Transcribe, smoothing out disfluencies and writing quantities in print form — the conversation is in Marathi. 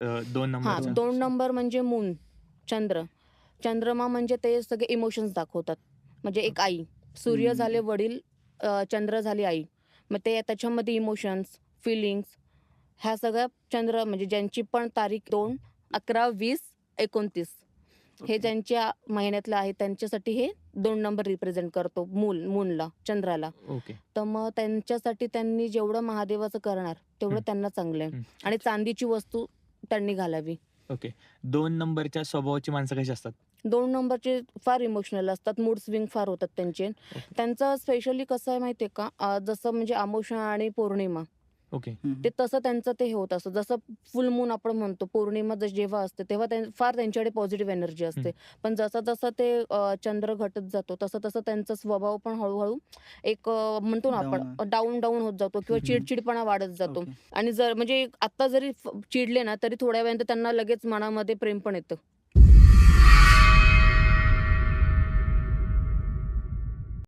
2 हां, नंबरचा? 2 नंबर म्हणजे मून, चंद्र. चंद्रमा म्हणजे ते सगळे इमोशन्स दाखवतात. म्हणजे एक आई, सूर्य झाले हं. वडील, चंद्र झाली आई. मग ते त्याच्यामध्ये इमोशन्स, फीलिंग्स ह्या सगळ्या चंद्र म्हणजे ज्यांची पण तारीख 2, 11, 20, 29 हे ओके. ज्यांच्या महिन्यातलं आहे त्यांच्यासाठी हे 2 नंबर रिप्रेझेंट करतो मूनला, चंद्राला. ओके. तर मग त्यांच्यासाठी त्यांनी जेवढं महादेवाचं करणार तेवढं हं, त्यांना चांगलं आहे हं. आणि चांदीची वस्तू त्यांनी घालावी. ओके. 2 नंबरच्या स्वभावाची माणसं कशी असतात? 2 नंबरचे फार इमोशनल असतात. मूड स्विंग फार होतात त्यांचे. ओके. त्यांचं स्पेशली कसं आहे माहिती आहे का? जसं म्हणजे अमावस्या आणि पौर्णिमा ओके. हं. ते तसं त्यांचं ते होत असतं. जसं फुल मून आपण म्हणतो, पौर्णिमा जेव्हा असते तेव्हा फार त्यांच्याकडे पॉझिटिव्ह एनर्जी हं. असते. पण जसं-जसं ते चंद्र घटत जातो, तसं-तसं त्यांचा स्वभाव पण हळू एक म्हणतो ना आपण डाऊन. डाऊन होत जातो किंवा हं, हं. चिडचिडपणा वाढत जातो. ओके. आणि जर म्हणजे आत्ता जरी चिडले ना, तरी थोड्या वेळानंतर त्यांना लगेच मनामध्ये प्रेम पण येतं.